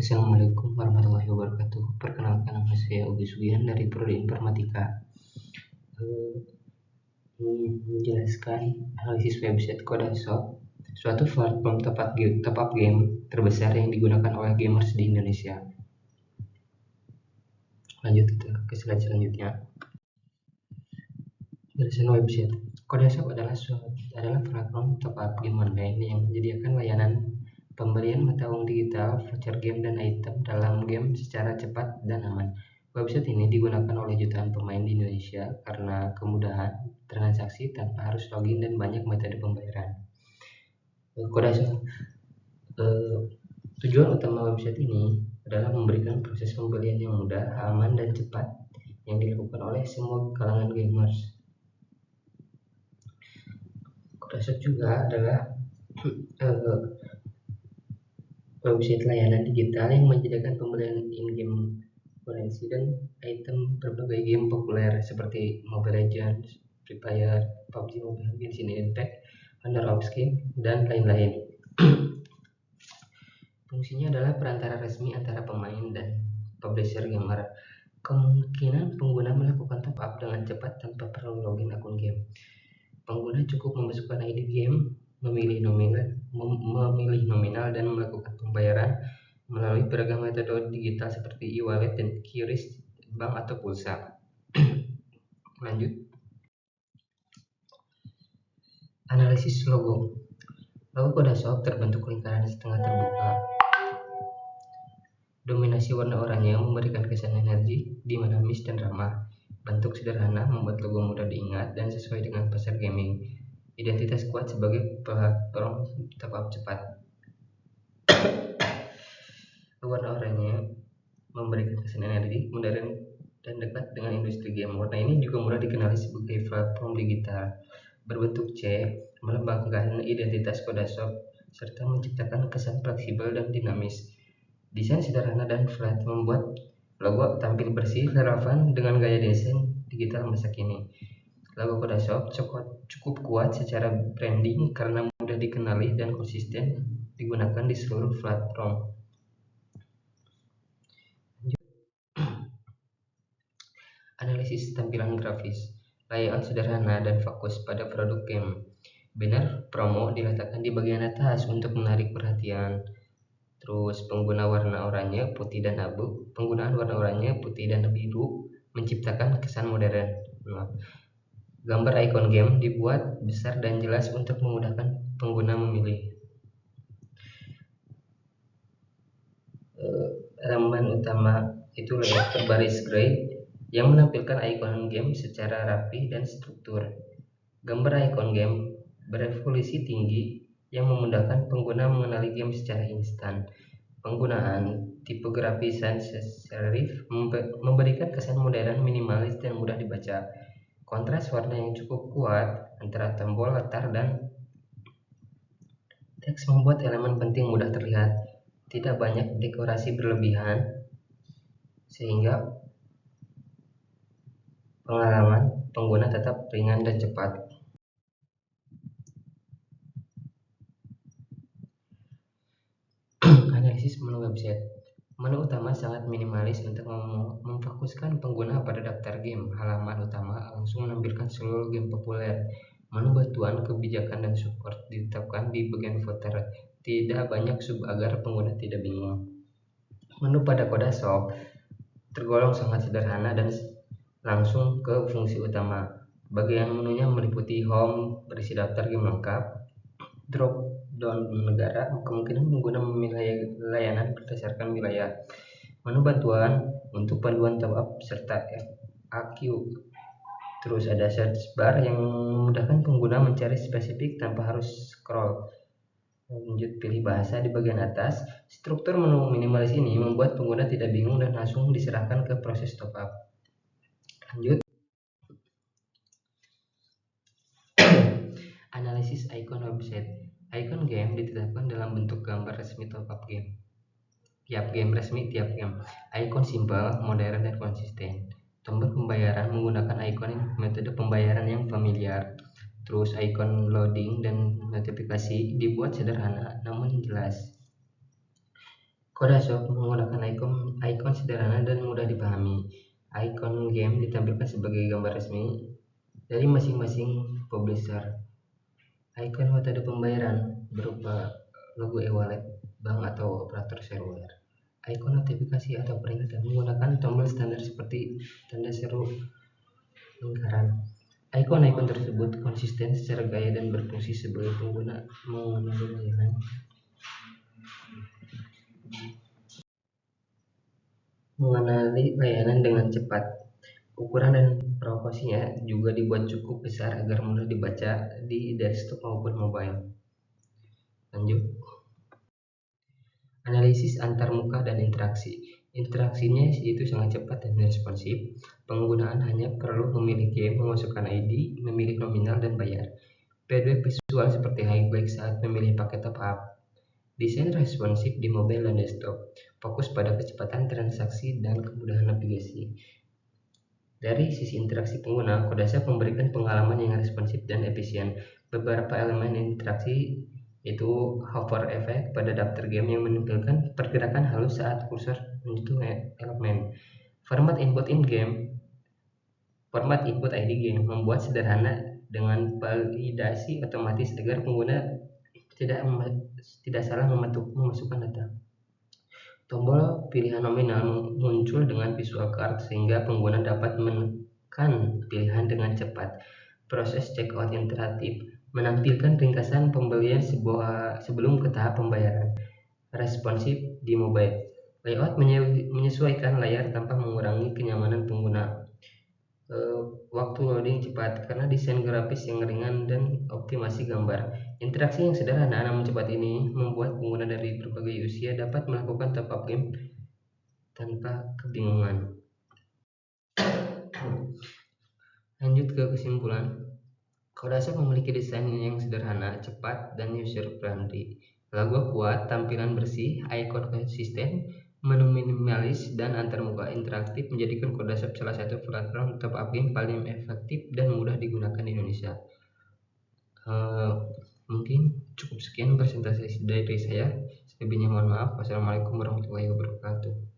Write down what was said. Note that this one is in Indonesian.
Assalamualaikum warahmatullahi wabarakatuh. Perkenalkan, nama saya Ugi Sugihan dari Prodi Informatika. Ingin menjelaskan analisis website Kodashop, suatu platform top-up game terbesar yang digunakan oleh gamers di Indonesia. Lanjut ke slide selanjutnya. Penjelasan website Kodashop adalah platform top-up game online yang menyediakan layanan pembelian mata uang digital, voucher game, dan item dalam game secara cepat dan aman. Website ini digunakan oleh jutaan pemain di Indonesia karena kemudahan transaksi tanpa harus login dan banyak metode pembayaran. Tujuan utama website ini adalah memberikan proses pembelian yang mudah, aman, dan cepat yang dilakukan oleh semua kalangan gamers. Kodashop juga adalah website layanan digital yang menyediakan pembelian in-game currency dan item berbagai game populer seperti Mobile Legends, Free Fire, PUBG Mobile, Genshin Impact, Honor of Game, dan lain-lain. Fungsinya adalah perantara resmi antara pemain dan publisher gamer. Kemungkinan pengguna melakukan top up dengan cepat tanpa perlu login akun game. Pengguna cukup memasukkan ID game, memilih nominal dan melakukan pembayaran melalui beragam metode digital seperti e-wallet dan QRIS, bank atau pulsa. Lanjut. Analisis logo. Logo Kodashop terbentuk lingkaran setengah terbuka. Dominasi warna oranye memberikan kesan energi di mana miss dan ramah. Bentuk sederhana membuat logo mudah diingat dan sesuai dengan pasar gaming. Identitas kuat sebagai platform top-up cepat. Warna oranye memberikan kesan energi, modern, dan dekat dengan industri game. Warna ini juga mudah dikenali sebagai platform digital. Berbentuk C, melambangkan identitas Kodashop serta menciptakan kesan fleksibel dan dinamis. Desain sederhana dan flat membuat logo tampil bersih, relevan dengan gaya desain digital masa kini. Logo Kodashop cukup kuat secara branding karena mudah dikenali dan konsisten digunakan di seluruh platform. Analisis tampilan grafis. Layout sederhana dan fokus pada produk game. Banner promo diletakkan di bagian atas untuk menarik perhatian. Terus pengguna warna oranye, putih, dan abu. Penggunaan warna oranye, putih, dan biru menciptakan kesan modern. Gambar ikon game dibuat besar dan jelas untuk memudahkan pengguna memilih. Elemen utama itu layout berbaris gray yang menampilkan ikon game secara rapi dan struktur. Gambar ikon game berevolusi tinggi yang memudahkan pengguna mengenali game secara instan. Penggunaan tipografi sans serif memberikan kesan modern, minimalis, dan mudah dibaca. Kontras warna yang cukup kuat antara tombol, latar, dan teks membuat elemen penting mudah terlihat. Tidak banyak dekorasi berlebihan, sehingga pengalaman pengguna tetap ringan dan cepat. Analisis menu website. Menu utama sangat minimalis untuk memfokuskan pengguna pada daftar game. Halaman utama langsung menampilkan seluruh game populer. Menu bantuan, kebijakan, dan support ditetapkan di bagian footer. Tidak banyak sub agar pengguna tidak bingung. Menu pada Kodashop tergolong sangat sederhana dan langsung ke fungsi utama. Bagian menunya meliputi home, berisi daftar game lengkap, drop down negara, kemungkinan pengguna memilih layanan berdasarkan wilayah, menu bantuan untuk panduan top up serta FAQ. Terus ada search bar yang memudahkan pengguna mencari spesifik tanpa harus scroll. Lanjut, pilih bahasa di bagian atas. Struktur menu minimalis ini membuat pengguna tidak bingung dan langsung diserahkan ke proses top up. Lanjut. Analisis icon website. Icon game ditetapkan dalam bentuk gambar resmi top up game. Tiap game resmi, tiap game. Icon simpel, modern, dan konsisten. Tombol pembayaran menggunakan icon metode pembayaran yang familiar. Terus icon loading dan notifikasi dibuat sederhana namun jelas. Kodashop menggunakan ikon sederhana dan mudah dipahami. Ikon game ditampilkan sebagai gambar resmi dari masing-masing publisher. Ikon metode pembayaran berupa logo e-wallet, bank atau operator seluler. Ikon notifikasi atau peringatan menggunakan tombol standar seperti tanda seru lingkaran. Ikon-ikon tersebut konsisten secara gaya dan berfungsi sebagai pengguna mengenali layanan. Dengan cepat. Ukuran dan proporsinya juga dibuat cukup besar agar mudah dibaca di desktop maupun mobile. Lanjut. Analisis antarmuka dan interaksi. Interaksinya itu sangat cepat dan responsif. Penggunaan hanya perlu memilih game, memasukkan ID, memilih nominal, dan bayar. Feedback visual seperti highlight saat memilih paket top up. Desain responsif di mobile dan desktop. Fokus pada kecepatan transaksi dan kemudahan navigasi. Dari sisi interaksi pengguna, Kodashop memberikan pengalaman yang responsif dan efisien. Beberapa elemen interaksi itu hover effect pada daftar game yang menampilkan pergerakan halus saat kursor menyentuh elemen. Format input ID game membuat sederhana dengan validasi otomatis agar pengguna tidak salah memasukkan data. Tombol pilihan nominal muncul dengan visual card sehingga pengguna dapat menekan pilihan dengan cepat. Proses checkout interaktif menampilkan ringkasan pembelian sebelum ke tahap pembayaran. Responsif di mobile. Layout menyesuaikan layar tanpa mengurangi kenyamanan pengguna. Waktu loading cepat karena desain grafis yang ringan dan optimasi gambar. Interaksi yang sederhana namun cepat ini membuat pengguna dari berbagai usia dapat melakukan top up game tanpa kebingungan. Lanjut ke kesimpulan. Kodashop memiliki desain yang sederhana, cepat, dan user friendly. Logo kuat, tampilan bersih, ikon konsisten, menu minimalis, dan antarmuka interaktif menjadikan Kodashop salah satu platform top up game paling efektif dan mudah digunakan di Indonesia. Mungkin cukup sekian presentasi dari saya. Selebihnya mohon maaf. Wassalamualaikum warahmatullahi wabarakatuh.